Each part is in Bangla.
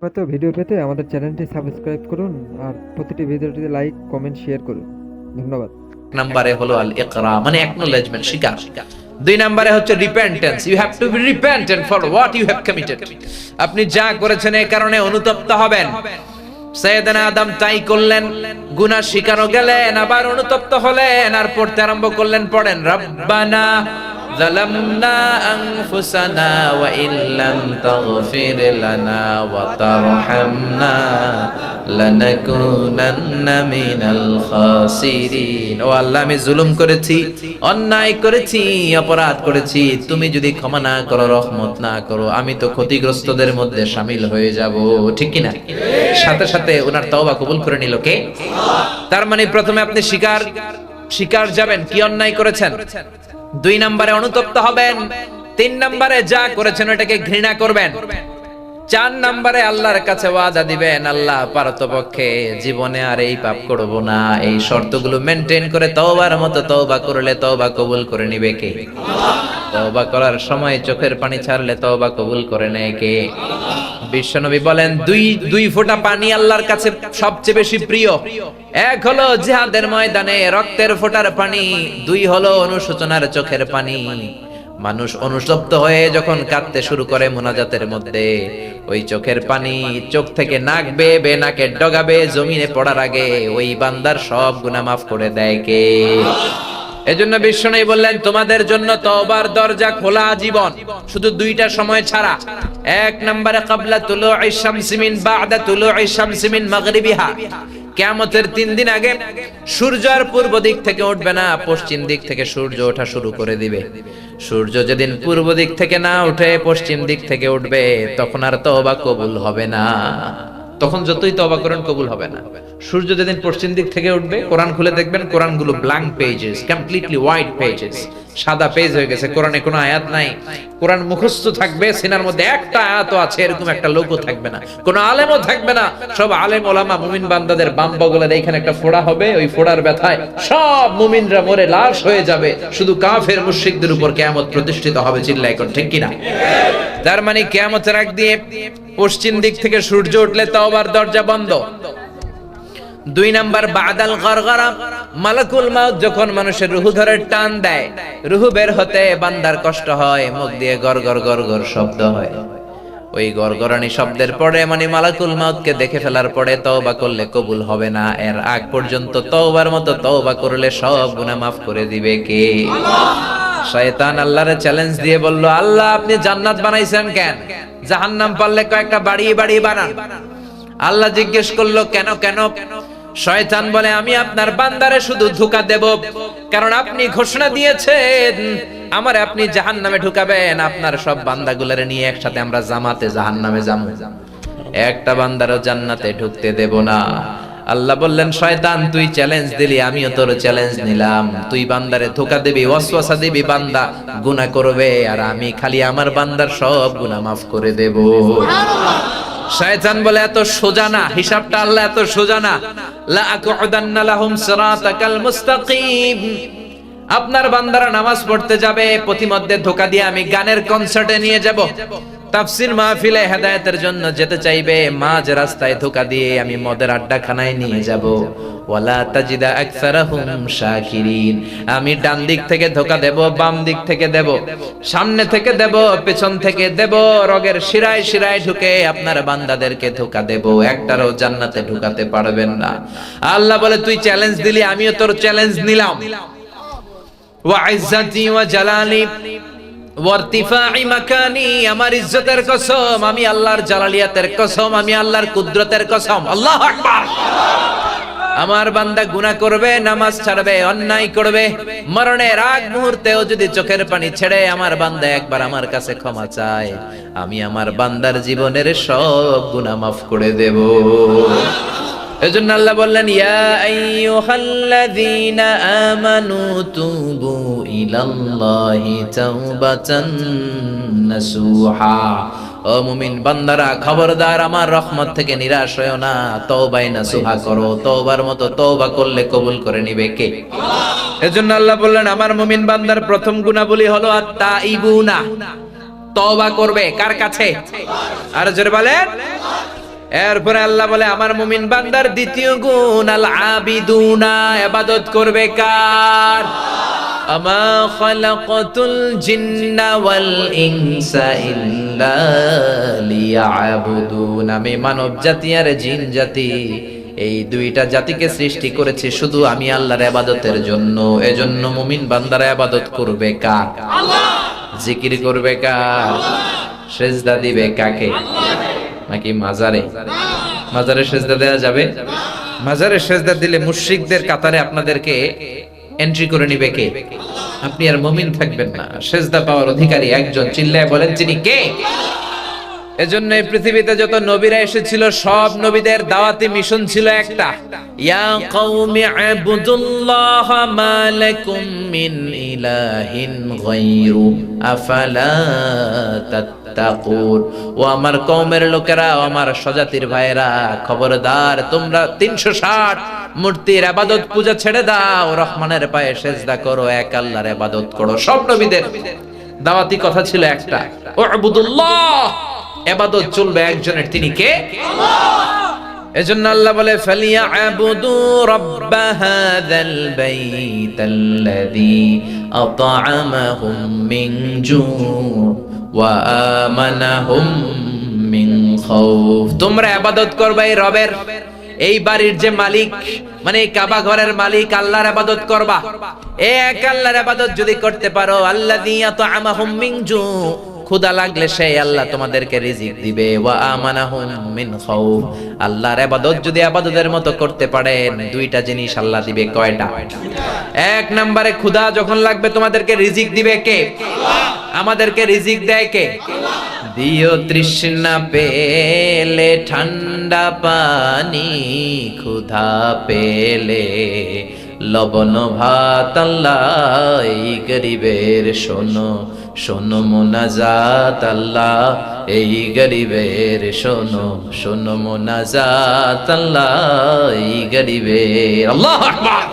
হয়তো ভিডিও পেতে আমাদের চ্যানেলটি সাবস্ক্রাইব করুন আর প্রতিটি ভিডিওটিতে লাইক কমেন্ট শেয়ার করুন। ধন্যবাদ। নম্বরে হলো আল ইকরা, মানে অ্যাকনলেজমেন্ট, স্বীকার। দুই নম্বরে হচ্ছে repentance. You have to be repentant for what you have committed. আপনি যা করেছেন এই কারণে অনুতপ্ত হবেন। সাইয়েদনা আদম তাই করলেন, গুনাহ স্বীকারও গেলেন, আবার অনুতপ্ত হলেন, আর পড়তে আরম্ভ করলেন। পড়েন, রব্বানা যালামনা আনফুসানা ওয়া ইল্লাম তাগফির লানা ওয়া তারহামনা লানাকুনান্না মিনাল খাসিরিন। ও আল্লাহ, আমি জুলুম করেছি, অন্যায় করেছি, অপরাধ করেছি। তুমি যদি ক্ষমা না করো, রহমত না করো, আমি তো ক্ষতিগ্রস্তদের মধ্যে শামিল হয়ে যাব। ঠিক কি না? সাথে সাথে ওনার তওবা কবুল করে নিল কে? তার মানে প্রথমে আপনি স্বীকার যাবেন কি অন্যায় করেছেন। দুই নম্বরে অনুতপ্ত হবেন। তিন নম্বরে যা করেছেন ওটাকে ঘৃণা করবেন। চার নম্বরে আল্লাহর কাছে ওয়াদা দিবেন, আল্লাহ পারতপক্ষে জীবনে আর এই পাপ করব না। এই শর্তগুলো মেনটেন করে তওবার মতো তওবা করলে তওবা কবুল করে নিবে কে? তওবা করার সময় চোখের পানি ছাড়লে তওবা কবুল করে নেয় কে? বিশ্বনবী বলেন, দুই ফোঁটা পানি আল্লাহর কাছে সবচেয়ে বেশি প্রিয়। এক হলো জিহাদের ময়দানে রক্তের ফোঁটার পানি, দুই হলো অনুশোচনার চোখের পানি। মানুষ অনুতপ্ত হয়ে যখন কাঁদতে শুরু করে মুনাজাতের মধ্যে, ওই চোখের পানি চোখ থেকে নাক বেয়ে নাকের ডগা বেয়ে জমিনে পড়ার আগে ওই বান্দার সব গুনাহ মাফ করে দেয় কে? এজন্য বিশ্বনবী বললেন, তোমাদের জন্য তওবার দরজা খোলা জীবন, শুধু দুইটা সময় ছাড়া। এক নম্বরে ক্বাবলা তুলুই শামসি মিন বা'দা তুলুই শামসি মিন মাগরিবিহা। কিয়ামতের 3 দিন আগে সূর্য আর পূর্ব দিক থেকে উঠবে না, পশ্চিম দিক থেকে সূর্য ওঠা শুরু করে দিবে। সূর্য যেদিন পূর্ব দিক থেকে না উঠে পশ্চিম দিক থেকে উঠবে, তখন আর তওবা কবুল হবে না। তখন যতই তওবা করেন কবুল হবে না। সূর্য যেদিন পশ্চিম দিক থেকে উঠবে, কোরআন খুলে দেখবেন কোরআনগুলো blank pages, completely white pages, সাদা পেজ হয়ে গেছে। কোরআনে কোনো আয়াত নাই। কোরআন মুখস্থ থাকবে, সিনার মধ্যে একটা আয়াতও আছে এরকম একটা লোকও থাকবে না, কোনো আলেমও থাকবে না। সব আলেম ওলামা মুমিন বান্দাদের বাম বগলের এইখানে একটা ফোড়া হবে, ওই ফোড়ার ব্যথায় সব মুমিনরা মরে লাশ হয়ে যাবে। শুধু কাফের মুশরিকদের উপর কিয়ামত প্রতিষ্ঠিত হবে। চিল্লায় কোন ঠিক কিনা? তার মানে কিয়ামতের আগ দিয়ে পশ্চিম দিক থেকে সূর্য উঠলে তওবার দরজা বন্ধ। দুই নাম্বার বাদাল গরগরা, মালাকুল মাউত যখন মানুষের রূহ ধরে টান দেয়, রূহ বের হতে বান্দার কষ্ট হয়, মুখ দিয়ে গরগর গরগর শব্দ হয়। ওই গরগরানি শব্দের পরে মানে মালাকুল মাউতকে দেখে ফেলার পরে তওবা করলে কবুল হবে না। এর আগ পর্যন্ত তওবার মতো তওবা করলে সব গুনাহ মাফ করে দিবে কে? শয়তান আল্লাহরে চ্যালেঞ্জ দিয়ে বলল, আল্লাহ আপনি জান্নাত বানাইছেন কেন? জাহান্নাম পারলে কয়েকটা বাড়িয়ে বাড়িয়ে বানান। আল্লাহ জিজ্ঞেস করলো, কেন কেন? শয়তান বলে, আমি আপনার বান্দারে শুধু ধোঁকা দেব, কারণ আপনি ঘোষণা দিয়েছেন আমারে আপনি জাহান্নামে ঢুকাবেন, আপনার সব বান্দাগুলোরে নিয়ে একসাথে আমরা জামাতে জাহান্নামে যাবো, একটা বান্দারও জান্নাতে ঢুকতে দেব না। আল্লাহ বললেন, শয়তান তুই চ্যালেঞ্জ দিলি, আমিও তোর চ্যালেঞ্জ নিলাম। তুই বান্দারে ধোঁকা দিবি, ওয়াসওয়াসা দিবি, বান্দা গুনাহ করবে, আর আমি খালি আমার বান্দার সব গুনাহ মাফ করে দেব। শয়তান বলে, এত সোজা না হিসাবটা, আল্লাহ এত সোজা না। লা আকুদান্না লাহুম সিরাতাকাল মুস্তাকিম। আপনার বান্দারা নামাজ পড়তে যাবে, প্রতিমধ্যে ধোঁকা দিয়ে আমি গানের কনসার্টে নিয়ে যাব। তাফসীর মাহফিলে হেদায়েতের জন্য যেতে চাইবে, মাঝ রাস্তায় ধোঁকা দিয়ে আমি মদের আড্ডাখানায় নিয়ে যাব। ওয়ালা তাজিদা আকসারাহুম শাকিরিন। আমি ডান দিক থেকে ধোঁকা দেব, বাম দিক থেকে দেব, সামনে থেকে দেব, পেছন থেকে দেব, রগের শিরায় শিরায় ঢুকে আপনার বান্দাদেরকে ধোঁকা দেব, একটারও জান্নাতে ঢুকাতে পারবেন না। আল্লাহ বলে, তুই চ্যালেঞ্জ দিলি, আমিও তোর চ্যালেঞ্জ নিলাম। ওয়া ইজ্জাতি ওয়া জালালি ওয়ারতিফাই মাকানি, আমার ইজ্জতের কসম, আমি আল্লাহর জালালিয়াতের কসম, আমি আল্লাহর কুদরতের কসম। আল্লাহু আকবার। আমার বান্দা গুনাহ করবে, নামাজ ছাড়বে, অন্যায় করবে, মরণের আগ মুহূর্তেও যদি চোখের পানি ছেড়ে আমার বান্দা একবার আমার কাছে ক্ষমা চায়, আমি আমার বান্দার জীবনের সব গুনাহ মাফ করে দেব। এজন্য আল্লাহ বললেন, ইয়া আইয়ুহাল্লাযীনা আমানু তুবু ইলাল্লাহি তাওবাতান নাসুহা। ও মুমিন বান্দারা, খবরদার আমার রহমত থেকে নিরাশ হয়ো না, তওবাই নাসুহা করো। তওবার মতো তওবা করলে কবুল করে নিবে কে? এজন্য আল্লাহ বললেন, আমার মুমিন বান্দার প্রথম গুণাবলী হলো আত-তাইবুনা, তওবা করবে কার কাছে? আর জোরে বলেন, এরপরে আল্লাহ বলে আমার মুমিন বান্দার দ্বিতীয় গুণ আল আবিদুনা, ইবাদত করবে কার? আমা খালাকাতুল জিন্না ওয়াল ইনসা ইল্লা লিয়াবুদুন, আমি মানব জাতি আর জিন জাতি এই দুইটা জাতিকে সৃষ্টি করেছি শুধু আমি আল্লাহর ইবাদতের জন্য। এজন্য মুমিন বান্দারা ইবাদত করবে কার? আল্লাহ। জিকির করবে কার? সেজদা দিবে কাকে? নাকি মাজারে? মাজারে সেজদা দেওয়া যাবে? মাজারে সেজদা দিলে মুশরিকদের কাতারে আপনাদেরকে এন্ট্রি করে নিবে কে? আপনি আর মুমিন থাকবেন না। সেজদা পাওয়ার অধিকারী একজন, চিল্লায় বলেন তিনি কে? এজন্য এই পৃথিবীতে যত নবীরা এসেছিল সব নবীদের দাওয়াতি মিশন ছিল একটা, ইয়া কওমি আবুদুল্লাহ মা লাকুম মিন ইলাহিন গায়রু আফালা তাত্তাকুন। ও আমার কওমের লোকেরা, ও আমার স্বজাতির ভাইরা, খবরদার তোমরা 360 মূর্তির ইবাদত পূজা ছেড়ে দাও, রহমানের পায়ে সেজদা করো, এক আল্লাহর ইবাদত করো। সব নবীদের দাওয়াতি কথা ছিল একটা, উবুদুল্লাহ, ইবাদত চলবে একজনের, তিনি কে? আল্লাহ। এজন্য আল্লাহ বলে ফালিয়াবুদু রাব্ব হাযাল বাইতাল্লাযী আত'আমাহুম মিন জু' ওয়া আমানাহুম মিন খাউফ। তোমরা ইবাদত করবে এই রবের, এই বাড়ির যে মালিক, মানে এই কাবা ঘরের মালিক আল্লাহর ইবাদত করবা। এক আল্লাহর ইবাদত যদি করতে পারো, আল্লাযী আত'আমাহুম মিন জু', ক্ষুধা লাগলে সেই আল্লাহ তোমাদেরকে রিজিক দিবে, ওয়া আমানাহুম মিন খাউফ। আল্লাহর ইবাদত যদি ইবাদতের মতো করতে পারেন, দুইটা জিনিস আল্লাহ দিবে। কয়টা? এক নম্বরে ক্ষুধা যখন লাগবে তোমাদেরকে রিজিক দিবে কে? আল্লাহ। আমাদেরকে রিজিক দেয় কে? আল্লাহ। দিও তৃষ্ণা পেলে ঠান্ডা পানি, ক্ষুধা পেলে লবণ ভাত, আল্লাহ এই গরিবের শোনো শোনো মোনাজাত, আল্লাহ এই গরিবের শোনো শোনো মোনাজাত, আল্লাহ এই গরিবের। আল্লাহু আকবার।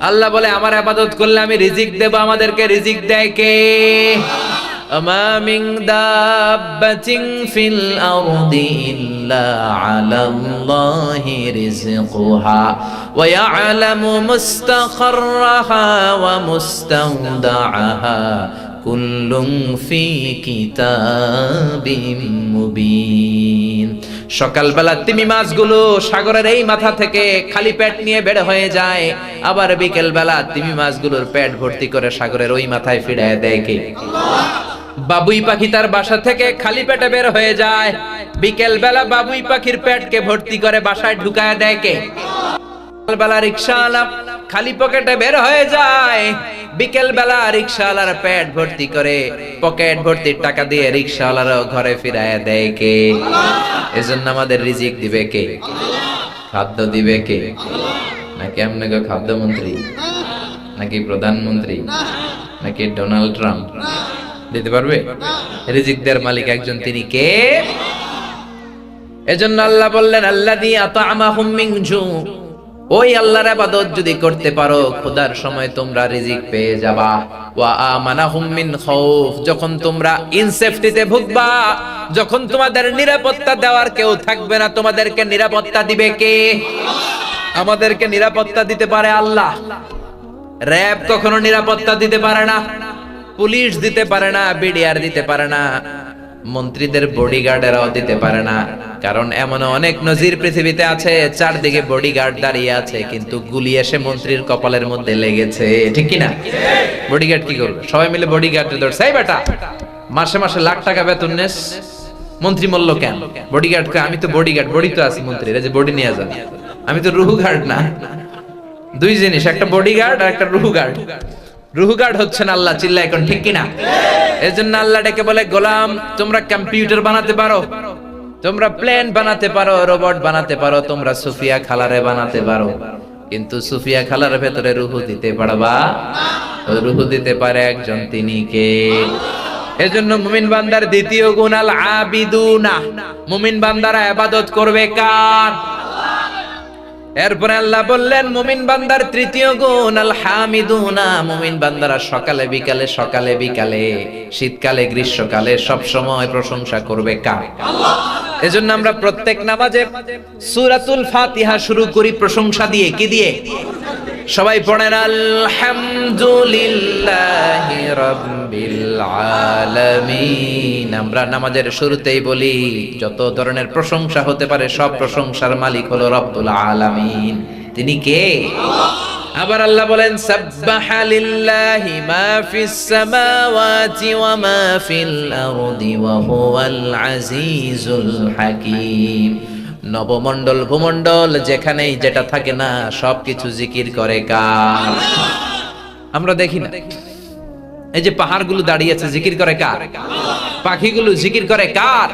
আল্লাহ বলে আমার ইবাদত করলে আমি রিজিক দেব। আমাদেরকে রিজিক দেয় কে? আমা মিন দাব্বাতিন ফিল আরদি ইল্লা আলাল্লাহি রিজকুহা ওয়া ইয়ালামু মুস্তাখরাহা ওয়া মুস্তাওদাআহা কুল্লুন ফি কিতাবিম মুবিন। সকালবেলা তিমি মাছগুলো সাগরের এই মাথা থেকে খালি পেট নিয়ে বের হয়ে যায়, আবার বিকেল বেলা তিমি মাছগুলোর পেট ভর্তি করে সাগরের ওই মাথায় ফিরায় দেয় কে? আল্লাহ। বাবুই পাখি তার বাসা থেকে খালি পেটে বের হয়ে যায়, বিকেল বেলা বাবুই পাখির পেটকে ভর্তি করে বাসায় ঢুকায় দেয় কে? সকালবেলা রিকশাওয়ালা খালি পকেটে বের হয়ে যায়, বিকেল বেলা রিকশাওয়ালার পেট ভর্তি করে পকেট ভর্তি টাকা দিয়ে রিকশাওয়ালারও ঘরে ফিরায় দেয় কে? আল্লাহ। এজন্য আমাদের রিজিক দিবে কে? আল্লাহ। খাদ্য দিবে কে? আল্লাহ। নাকি আপনাকে খাদ্যমন্ত্রী, নাকি প্রধানমন্ত্রী, নাকি ডোনাল্ড ট্রাম্প দিতে পারবে? রিজিক দেওয়ার মালিক একজন, তিনি কে? এজন্য আল্লাহ বললেন আল্লাযী আত'আমাহুম মিন জু', ওই আল্লাহর ইবাদত যদি করতে পারো, খোদার সময় তোমরা রিজিক পেয়ে যাবা। ওয়া আমানাহুম মিন খাউফ, যখন তোমরা ইনসেফটিতে ভুগবা, যখন তোমাদের নিরাপত্তা দেওয়ার কেউ থাকবে না, তোমাদেরকে নিরাপত্তা দিবে কে? আল্লাহ। আমাদেরকে নিরাপত্তা দিতে পারে আল্লাহ। র‍্যাব কখনো নিরাপত্তা দিতে পারে না, পুলিশ দিতে পারে না, বিডিআর দিতে পারে না, মন্ত্রীদের বডিগার্ডেরাও দিতে পারে না। কারণ এমন অনেক নজির পৃথিবীতে আছে, চারদিকে বডিগার্ড দাঁড়িয়ে আছে, কিন্তু গুলি এসে মন্ত্রীর কপালের মধ্যে লেগেছে, ঠিক কি না? বডিগার্ড কি করবে? সবাই মিলে বডিগার্ডে ধরছে, এই বেটা মাসে মাসে লাখ টাকা বেতন নেস, মন্ত্রী মূল্য কেন? বডিগার্ড কে, আমি তো বডিগার্ড, বডি তো আছে মন্ত্রীর, এই যে বডি নিয়ে যান, আমি তো রুহু গার্ড না। দুই জিনিস, একটা বডিগার্ড আর একটা রুহু গার্ড। রুহু গার্ড হচ্ছেন আল্লাহ, চিল্লা এখন ঠিক কিনা? এজন্য আল্লাহ ডেকে বলে গোলাম, তোমরা কম্পিউটার বানাতে পারো, তোমরা প্লেন বানাতে পারো, রোবট বানাতে পারো, তোমরা সুফিয়া খালারে বানাতে পারো, কিন্তু সুফিয়া খালার ভেতরে রুহু দিতে পারবা? রুহু দিতে পারে একজন, তিনি কে? এজন্য মুমিন বান্দার দ্বিতীয় গুণ আল আবিদুনা, মুমিন বান্দারা ইবাদত করবে কার? এরপরে আল্লাহ বললেন মুমিন বান্দার তৃতীয় গুণ আল হামিদুনা, মুমিন বান্দারা সকালে বিকালে শীতকালে গ্রীষ্মকালে সব সময় প্রশংসা করবে কার? আল্লাহ। এজন্য আমরা প্রত্যেক নামাজে সূরাতুল ফাতিহা শুরু করি প্রশংসা দিয়ে। কি দিয়ে? সবাই পড়েন আলহামদুলিল্লাহি রাব্বিল আলামিন। আমরা নামাজের শুরুতেই বলি যত ধরনের প্রশংসা হতে পারে সব প্রশংসার মালিক হলো রব্বুল আলামিন। তিনি কে? আবার আল্লাহ বলেন সাব্বাহা লিল্লাহি মা ফিস সামাওয়াতি ওয়া মা ফিল আরদি ওয়া হুয়াল আজিজুল হাকীম। নবমণ্ডল ভূমণ্ডল যেখানেই যেটা থাকে না সবকিছু জিকির করে কার? আমরা দেখি না এই যে পাহাড়গুলো দাঁড়িয়ে আছে জিকির করে কার? পাখিগুলো জিকির করে কার?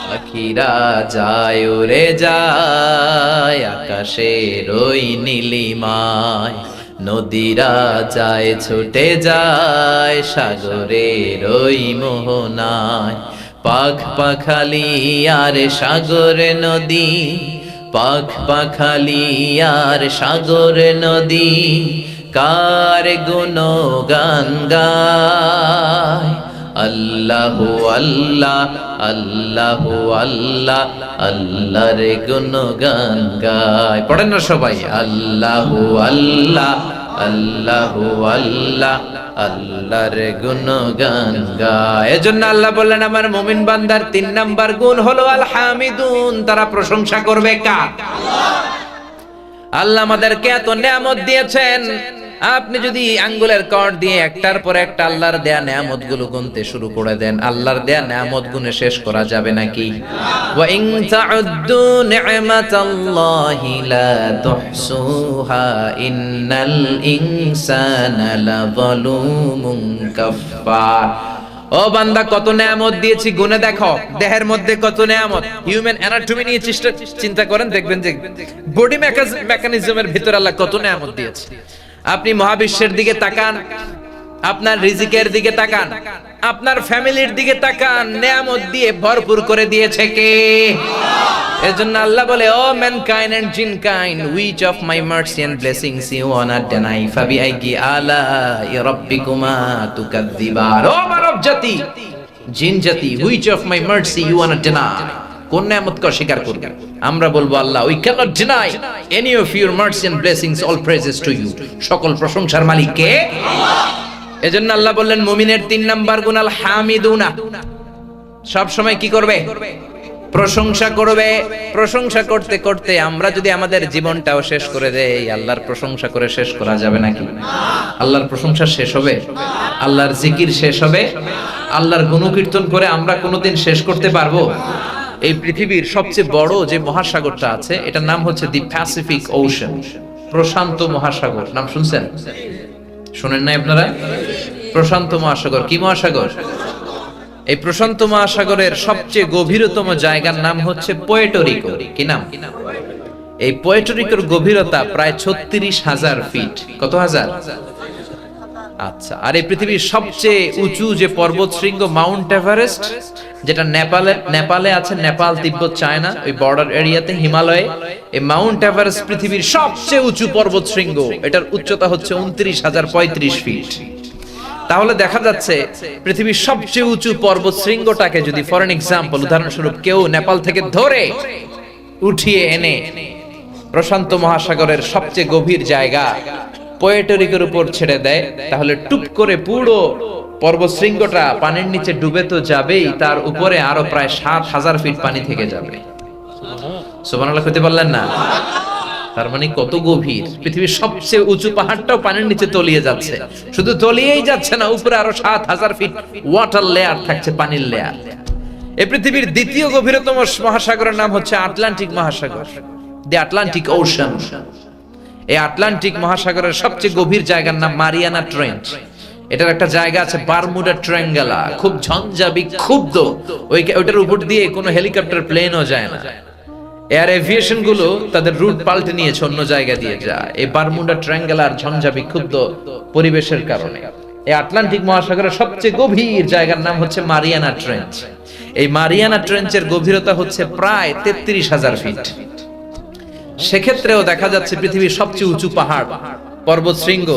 পাখিরা যায় উড়ে যায় আকাশের ওই নীলিমায়, নদীরা যায় ছুটে যায় সাগরের ওই মোহনায়। পাখ পাখালি আর সাগর নদী, পাখ পাখালি আর সাগর নদী কার গুণগান গায়। আল্লাহু আল্লাহ আল্লাহু আল্লাহ আল্লাহর গুণগান গায়। পড়েন না সবাই আল্লাহু আল্লাহ আল্লাহু আল্লাহ আল্লাহর গুণগান গায়। এজন্য আল্লাহ বললেন আমার মুমিন বান্দার 3 নাম্বার গুণ হলো আল হামিদুন, তারা প্রশংসা করবে কার? আল্লাহ আমাদেরকে এত নিয়ামত দিয়েছেন, আপনি যদি আঙ্গুলের কর দিয়ে একটার পর একটা আল্লাহর দেয়া নিয়ামত গুলো গুনতে শুরু করে দেন, আল্লাহর দেয়া নিয়ামত গুনে শেষ করা যাবে নাকি? ওয়া ইন তাউদ্দু নি'মাতাল্লাহি লা তুহসুহা ইন্নাল ইনসানা লাযালুমুন কাফফার। ও বান্দা কত নিয়ামত দিয়েছি গুনে দেখো, দেহের মধ্যে কত নিয়ামত। হিউম্যান অ্যানাটমি নিয়ে চিন্তা করেন, দেখবেন যে বডি মেকানিজমের ভিতর আল্লাহ কত নিয়ামত দিয়েছে। আপনি মহাবিশ্বের দিকে তাকান, আপনার রিজিকের দিকে তাকান, আপনার ফ্যামিলির দিকে তাকান, নিয়ামত দিয়ে ভরপুর করে দিয়েছে কে? এজন্য আল্লাহ বলে O mankind and jinnkind, which of my mercy and blessings you wanna deny, fabi'ayyi ala'i rabbikuma tukadziban। ও মানব জাতি, জিন জাতি, which of my mercy you wanna deny, কোন নিয়ামতকে অস্বীকার করবে? আমরা বলবো আল্লাহ we cannot deny any of your mercy and blessings, all praises to you। সকল প্রশংসার মালিক কে? আল্লাহ। এজন্য আল্লাহ বললেন মুমিনের 3 নাম্বার গুণ আল হামিদুনা, সব সময় কি করবে? প্রশংসা করবে। প্রশংসা করতে করতে আমরা যদি আমাদের জীবনটাও শেষ করে দেই, আল্লাহর প্রশংসা করে শেষ করা যাবে নাকি? আল্লাহর প্রশংসা শেষ হবে? আল্লাহর জিকির শেষ হবে? আল্লাহর গুণকীর্তন করে আমরা কোনোদিন শেষ করতে পারবো? এই পৃথিবীর সবচেয়ে বড় যে মহাসাগরটা আছে এটার নাম হচ্ছে দি প্যাসিফিক ওশান, প্রশান্ত মহাসাগর। নাম শুনছেন? শুনেন নাই আপনারা? প্রশান্ত মহাসাগর কি মহাসাগর? এই প্রশান্ত মহাসাগরের সবচেয়ে গভীরতম জায়গার নাম হচ্ছে পুয়ের্টো রিকো। কি নাম? এই পুয়ের্টো রিকোর গভীরতা প্রায় 36,000 ফিট। কত হাজার? আচ্ছা, আর এই পৃথিবীর সবচেয়ে উঁচু যে পর্বত শৃঙ্গ মাউন্ট এভারেস্ট, যেটা নেপালে আছে, নেপাল তিব্বত চায়না ওই বর্ডার এরিয়াতে হিমালয়ে, এই মাউন্ট এভারেস্ট পৃথিবীর সবচেয়ে উঁচু পর্বত শৃঙ্গ। এটার উচ্চতা হচ্ছে 29,035 ফিট। তাহলে দেখা যাচ্ছে পৃথিবীর সবচেয়ে উঁচু পর্বত শৃঙ্গটাকে যদি ফর এন এক্সাম্পল, উদাহরণস্বরূপ কেউ নেপাল থেকে ধরে উঠিয়ে এনে প্রশান্ত মহাসাগরের সবচেয়ে গভীর জায়গা পুয়ের্টো রিকোর উপর ছেড়ে দেয়, তাহলে টুপ করে পুরো পর্বত শৃঙ্গটা পানির নিচে ডুবে তো যাবেই, তার উপরে আরো প্রায় 7,000 ফিট পানি থেকে যাবে। সুবহানাল্লাহ কইতে পারলেন না? তার মানে কত গভীর। পৃথিবীর সবচেয়ে উঁচু পাহাড়টাও পানির নিচে তলিয়ে যাচ্ছে। শুধু তলিয়েই যাচ্ছে না, উপরে আরো 7,000 ফিট ওয়াটার লেয়ার থাকছে, পানির লেয়ার। এই পৃথিবীর দ্বিতীয় গভীরতম মহাসাগরের নাম হচ্ছে আটলান্টিক মহাসাগর, দি আটলান্টিক ওশান। এই আটলান্টিক মহাসাগরের সবচেয়ে গভীর জায়গার নাম মারিয়ানা ট্রেঞ্চ। এটার একটা জায়গা আছে বারমুডা ট্রায়াঙ্গেল, খুব ঝঞ্ঝা বিক্ষুব্ধ, ওইটার উপর দিয়ে কোনো হেলিকপ্টার প্লেনও যায় না। এয়ার এভিয়েশন গুলো তাদের রুট পাল্টে নিয়েছে, অন্য জায়গা দিয়ে যায় এই বারমুডা ট্রায়াঙ্গেল আর ঝঞ্ঝা বিক্ষুব্ধ পরিবেশের কারণে। এই আটলান্টিক মহাসাগরের সবচেয়ে গভীর জায়গার নাম হচ্ছে মারিয়ানা ট্রেঞ্চ। এই মারিয়ানা ট্রেঞ্চের গভীরতা হচ্ছে প্রায় 33,000 ফিট। সেক্ষেত্রেও দেখা যাচ্ছে পৃথিবীর সবচেয়ে উঁচু পাহাড় পর্বত শৃঙ্গ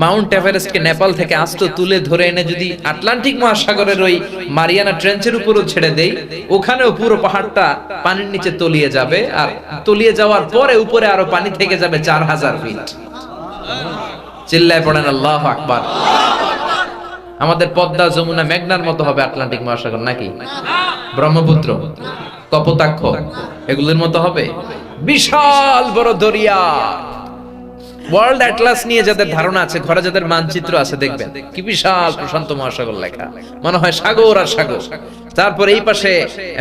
মাউন্ট এভারেস্টকে নেপাল থেকে আস্ত তুলে ধরে এনে যদি আটলান্টিক মহাসাগরের ওই মারিয়ানা ট্রেঞ্চের উপরও ছেড়ে দেই, ওখানেও পুরো পাহাড়টা পানির নিচে তলিয়ে যাবে, আর তলিয়ে যাওয়ার পরে উপরে আরো পানি থেকে যাবে 4000 ফিট। চিল্লায় পড়েন আল্লাহু আকবার। আমাদের পদ্মা, যমুনা, মেঘনার মতো হবে আটলান্টিক মহাসাগর নাকি? ব্রহ্মপুত্র, কপোতাক্ষ এগুলোর মতো হবে? বিশাল বড় দরিয়া। ওয়ার্ল্ড অ্যাটলাস নিয়ে যাদের ধারণা আছে, ঘরে যাদের মানচিত্র আছে, দেখবেন কি বিশাল প্রশান্ত মহাসাগর লেখা, মনে হয় সাগর আর সাগর। তারপর এই পাশে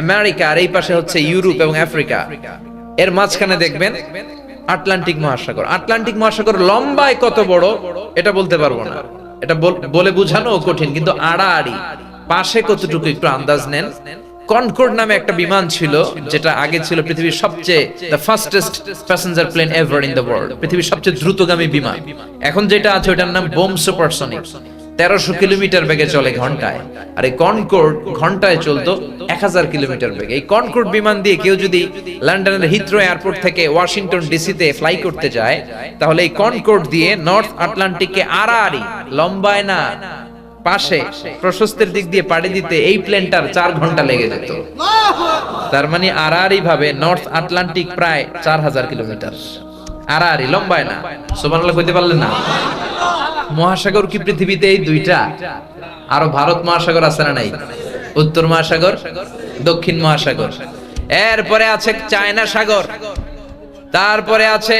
আমেরিকা, আর এই পাশে হচ্ছে ইউরোপ এবং আফ্রিকা, এর মাঝখানে দেখবেন আটলান্টিক মহাসাগর। আটলান্টিক মহাসাগর লম্বায় কত বড় এটা বলতে পারবো না, এটা বলে বোঝানো কঠিন, কিন্তু আড়াআড়ি পাশে কতটুকু একটু আন্দাজ নেন। কনকর্ড নামে একটা বিমান ছিল, যেটা আগে ছিল পৃথিবীর সবচেয়ে the fastest passenger plane ever in the world, পৃথিবীর সবচেয়ে দ্রুতগামী বিমান। এখন যেটা আছে ওটার নাম বোম সুপারসনিক, 1300 কিলোমিটার বেগে চলে ঘন্টায়। আর এই কনকর্ড ঘন্টায় চলতো 1000 কিলোমিটার বেগে। এই কনকর্ড বিমান দিয়ে কেউ যদি লন্ডনের হিথ্রো এয়ারপোর্ট থেকে ওয়াশিংটন ডিসিতে ফ্লাই করতে যায়, তাহলে এই কনকর্ড দিয়ে নর্থ আটলান্টিককে আড়াআড়ি, লম্বায় না পাশে প্রশস্তের দিক দিয়ে পাড়ি দিতে এই প্লেনটার 4 ঘন্টা লেগে যেত। তার মানে আড়াআড়ি ভাবে নর্থ আটলান্টিক প্রায় 4000 কিলোমিটার, আড়াআড়ি, লম্বায় না। সুবহানাল্লাহ কইতে পারলেন না? মহাসাগর কি পৃথিবীতে এই দুইটা? আরো ভারত মহাসাগর আছে না নাই? উত্তর মহাসাগর, দক্ষিণ মহাসাগর, এরপরে আছে চায়না সাগর, তারপরে আছে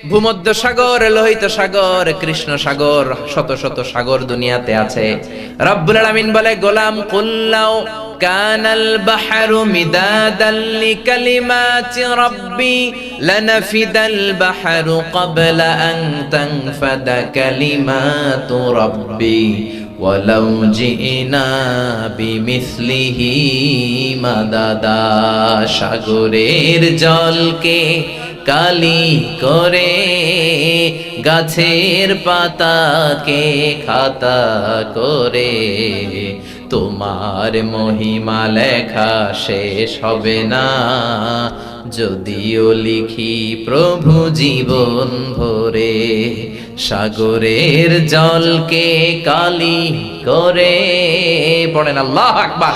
ভূমধ্য সাগর, লোহিত সাগর, কৃষ্ণ সাগর, শত শত সাগর দুনিয়াতে আছে। রব্বুল আলামিন বলে, গোলাম কুল্লাউ কানাল বাহরু মিদাদাল লিকালিমাতি রাব্বি লানাফিদাল বাহরু ক্বাবলা আন তানফাদা কালিমাতু রাব্বি ওয়ালাউ জিনা বিমিসলিহি মাদাদা। সাগরের জলকে কালি করে, গাছের পাতাকে খাতা করে, তোমার মহিমা লেখা শেষ হবে না, যদিও লিখি প্রভু জীবন ভরে। সাগরের জলকে কালি করে, পড়েন আল্লাহু আকবার।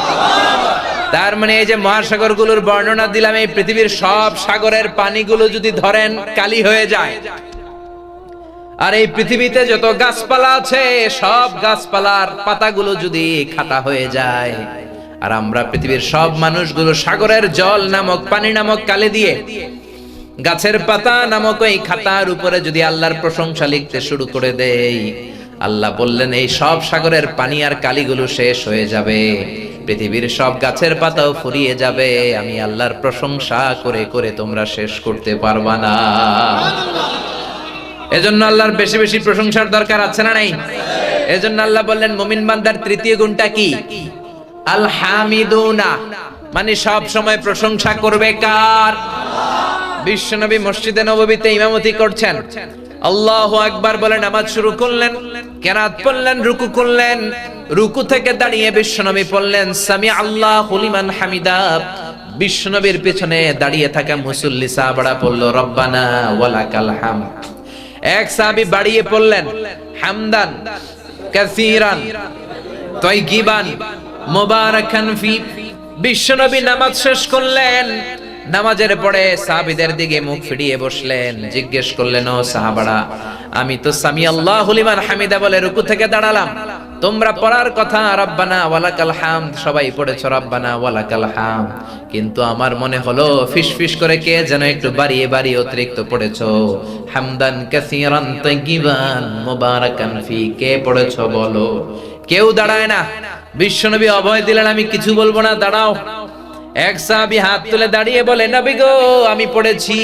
তার মানে এই যে মহাসাগরগুলোর বর্ণনা দিলাম, এই পৃথিবীর সব সাগরের পানিগুলো যদি ধরেন কালি হয়ে যায়, আর এই পৃথিবীতে যত গাছপালা আছে সব গাছপালার পাতাগুলো যদি খাতা হয়ে যায়, আর আমরা পৃথিবীর সব মানুষগুলো সাগরের জল নামক, পানি নামক কালি দিয়ে গাছের পাতা নামক ওই খাতার উপরে যদি আল্লাহর প্রশংসা লিখতে শুরু করে দেই, আল্লাহ বললেন এই সব সাগরের পানি আর কালিগুলো শেষ হয়ে যাবে, পৃথিবীর সব গাছের পাতাও ফুরিয়ে যাবে, আমি আল্লাহর প্রশংসা করে করে তোমরা শেষ করতে পারবা না। এজন্য আল্লাহর বেশি বেশি প্রশংসার দরকার আছে না নাই? এজন্য আল্লাহ বললেন মুমিন বান্দার তৃতীয় গুণটা কি? আল হামিদুনা, মানে সব সময় প্রশংসা করবে কার? বিশ্বনবী মসজিদে নববীতে ইমামতি করছেন, আল্লাহু আকবার বলে নামাজ শুরু করলেন, কেরাত পড়লেন, রুকু করলেন, রুকু থেকে দাঁড়িয়ে বিশ্বনবী পড়লেন সামি আল্লাহু লিমান হামিদা। বিশ্বনবীর পেছনে দাঁড়িয়ে থাকা মুসল্লি সাহাবারা পড়ল রব্বানা ওয়ালাকাল হামদ। এক সাহাবী বাড়িয়ে পড়লেন হামদান কাসীরান তাইয়িবান মুবারাকান ফি। বিশ্বনবী নামাজ শেষ করলেন, নামাজের পরে সাহাবীদের দিকে মুখ ফিরিয়ে বসলেন, জিজ্ঞেস করলেন, ও সাহাবারা, আমি তো সামি আল্লাহু লিমান হামিদা বলে রুকু থেকে দাঁড়ালাম, তোমরা পড়ার কথা রব্বানা ওয়ালাকাল হামদ, সবাই পড়েছো রব্বানা ওয়ালাকাল হামদ, কিন্তু আমার মনে হলো ফিসফিস করে কে যেন একটু বাড়িয়ে বাড়িয়ে অতিরিক্ত পড়েছো, হামদান কাসীরান তাইয়িবান মুবারাকান ফি, কে পড়েছো বলো? কেউ দাঁড়ায় না। বিশ্বনবী অভয় দিলেন, আমি কিছু বলবো না, দাঁড়াও। এক সাহাবী হাত তুলে দাঁড়িয়ে বলে, নবী গো আমি পড়েছি।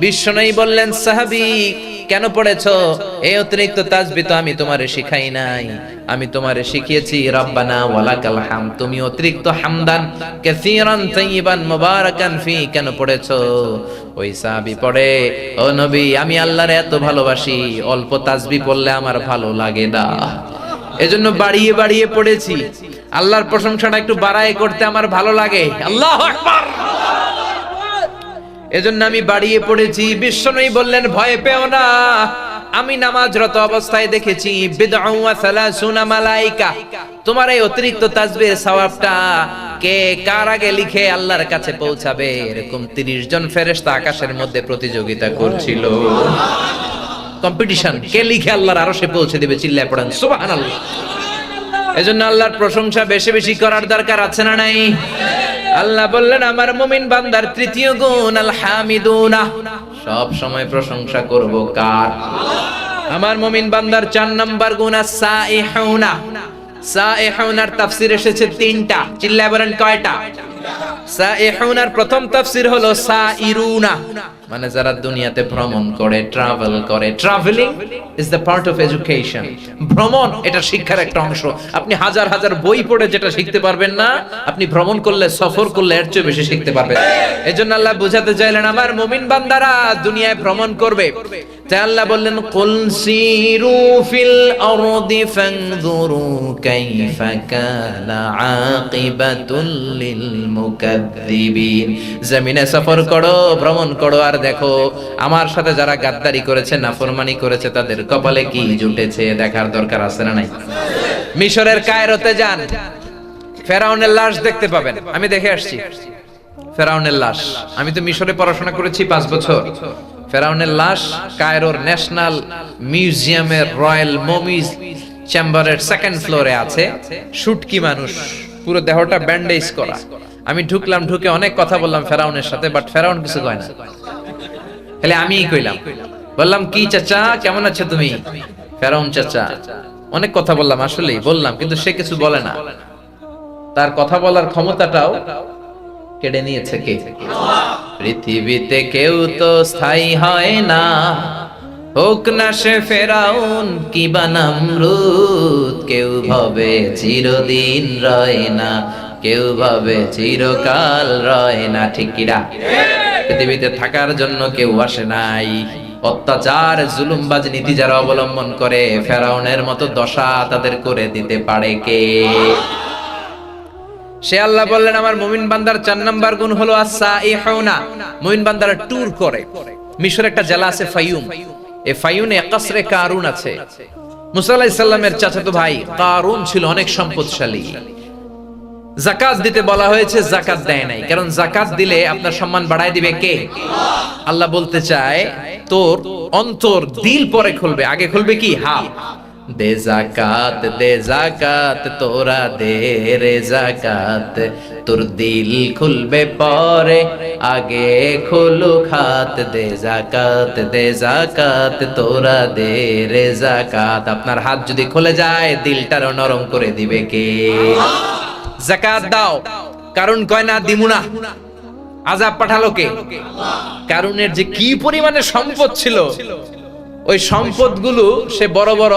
বিশ্বনবী বললেন, সাহাবী কেন পড়েছো? এই অতিরিক্ত তাসবিহ তো আমি তোমারে শিখাই নাই, আমি তোমারে শিখিয়েছি রব্বানা ওয়ালাকাল হামদ, তুমি অতিরিক্ত হামদান কাসীরান তাইয়িবান মুবারাকান ফি কেন পড়েছো? ওই সাহাবী পড়ে, ও নবী আমি আল্লাহরে এত ভালোবাসি, অল্প তাসবিহ পড়লে আমার ভালো লাগে না, এজন্য বাড়িয়ে বাড়িয়ে পড়েছি, আল্লাহর প্রশংসাটা একটু বাড়ায় করতে আমার ভালো লাগে। আল্লাহু আকবার। এজন্য আমি বাড়িয়ে পড়েছি। বিশ্বনবী বললেন ভয় পেও না, আমি নামাজরত অবস্থায় দেখেছি বিদউ ওয়া সালাসুনা মালাইকা, তোমার এই অতিরিক্ত তাসবিহ সওয়াবটা কে কার আগে লিখে আল্লাহর কাছে পৌঁছাবে এরকম 30 জন ফেরেশতা আকাশের মধ্যে প্রতিযোগিতা করছিল। কম্পিটিশন, কে লিখে আল্লাহর আরশে পৌঁছে দিবে, চিল্লায় পড়েন সুবহানাল্লাহ। এজন্য আল্লাহর প্রশংসা বেশি বেশি করার দরকার আছে না নাই? আল্লাহ বললেন আমার মুমিন বান্দার তৃতীয় গুণ আল হামিদুনা, সব সময় প্রশংসা করব কার? আমার মুমিন বান্দার 4 নাম্বার গুণ as-সাইহুনা। সাইহুনার তাফসীর এসেছে 3টা, চিল্লায় বলেন কয়টা? সাইহুনার প্রথম তাফসীর হলো সাইরুনা, মানে যারা দুনিয়াতে ভ্রমণ করে, ট্রাভেল করে। Travelling is the part of education. ভ্রমণ এটা শিক্ষার একটা অংশ। আপনি হাজার হাজার বই পড়ে যেটা শিখতে পারবেন না, আপনি ভ্রমণ করলে, সফর করলে এর চেয়ে বেশি শিখতে পারবেন। এজন্য আল্লাহ বুঝাতে চাইলেন আমার মুমিন বান্দারা দুনিয়ায় ভ্রমণ করবে। তাই আল্লাহ বললেন কুল সিরু ফিল আরদি ফানজুরু কাইফা কানা আকিবাতুল লিল মুকাদ্দিবিন। জমিনে সফর করো, ভ্রমণ করো, আর দেখো আমার সাথে যারা গাদ্দারি করেছে, নাফরমানি করেছে, তাদের কপালে কি জুটেছে দেখার দরকার আছে না নাই? মিশরের কায়রোতে যান, ফেরাউনের লাশ দেখতে পাবেন। আমি দেখে আসছি ফেরাউনের লাশ। আমি তো মিশরে পড়াশোনা করেছি 5 বছর। ফেরাউনের লাশ কায়রোর ন্যাশনাল মিউজিয়ামের রয়্যাল মমিজ চেম্বারের 2nd ফ্লোরে আছে। শুটকি মানুষ, পুরো দেহটা ব্যান্ডেজ করা। আমি ঢুকলাম, ঢুকে অনেক কথা বললাম ফেরাউনের সাথে, বাট ফেরাউন কিছু কয় না। তাহলে আমিই কইলাম, বললাম কি চাচা কেমন আছো তুমি? ফেরাউন চাচা, অনেক কথা বললাম, আসলেই বললাম, কিন্তু সে কিছু বলে না। তার কথা বলার ক্ষমতাটাও কেড়ে নিয়েছে কে? পৃথিবীতে কেউ তো স্থায়ী হয় না, হোক না সে ফেরাউন কি বা নমরুদ। কেউ ভাবে চিরদিন রয় না, কেউ ভাবে চিরকাল রয় না, ঠিক কিনা? পৃথিবীতে থাকার জন্য কেউ আসে নাই। অত্যাচার, জুলুমবাজ নীতি যারা অবলম্বন করে, ফেরাউনের মতো দশা তাদের করে দিতে পারে কে? সে আল্লাহ বললেন আমার মুমিন বান্দার 4 নাম্বার গুণ হলো as-সাইহুনা। মুমিন বান্দারা ট্যুর করে। মিশরে একটা জেলা আছে ফাইয়ুম, এই ফাইয়ুমে কসরে কারুন আছে। মুসা আলাইহিস সালামের চাচাতো ভাই কারুন ছিল অনেক সম্পদশালী। যাকাত দিতে বলা হয়েছে, যাকাত দেয় নাই, কারণ যাকাত দিলে আপনার সম্মান বাড়ায় দিবে কে? আল্লাহ বলতে চায় তোর অন্তর, দিল পরে খুলবে, আগে খুলবে কি? হাত। দে যাকাত তোরা দে রে যাকাত, তোর দিল খুলবে পরে, আগে খুলুক হাত। দে যাকাত তোরা দে রে যাকাত। আপনার হাত যদি খুলে যায়, দিলটারও নরম করে দিবে কে? যাকাত দাও। কারণ কয় না দিমু না, আযাব পাঠালো কে? কারুনের যে কি পরিমাণে সম্পদ ছিল, ওই সম্পদগুলো সে বড় বড়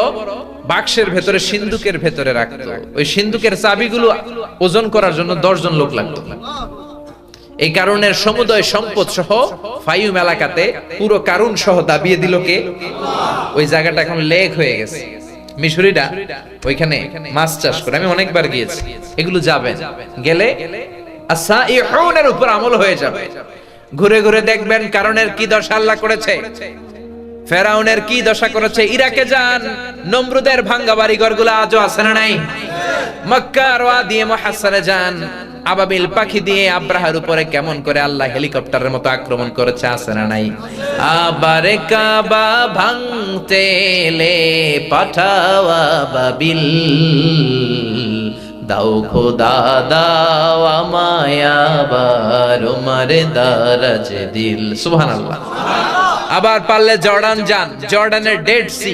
বাক্সের ভেতরে, সিন্ধুকের ভেতরে রাখতো। ওই সিন্ধুকের চাবিগুলো ওজন করার জন্য 10 জন লোক লাগতো। এই কারণের সমুদয় সম্পদ সহ ফাইয়ুম এলাকাতে পুরো কারুন সহ দাবিয়ে দিল কে? ওই জায়গাটা এখন লেক হয়ে গেছে। মিশরীরা ওইখানে মাছ চাষ করে, আমি অনেকবার গিয়েছি। এগুলো যাবেন, গেলে as-সাইহুনের উপর আমল হয়ে যাবে। ঘুরে ঘুরে দেখবেন কারণের কি দশা আল্লাহ করেছে, ফেরাউনের কি দশা করেছে। ইরাকে যান, নমরুদের ভাঙ্গা বাড়ি ঘরগুলো আজও আছে না নাই? মক্কার ওয়াদি মুহাসসারে যান, আবাবিল পাখি দিয়ে আব্রাহার উপরে কেমন করে আল্লাহ হেলিকপ্টারের মতো আক্রমণ করেছে, আছে না নাই? আবার কাবা ভাঙতে এলে পাঠাও আবাবিল, দাও খোদা দাও আমায় আবার উমার দারাজ দিল। সুবহানাল্লাহ। আবার পারলে জর্ডান যান, জর্ডানের ডেড সি,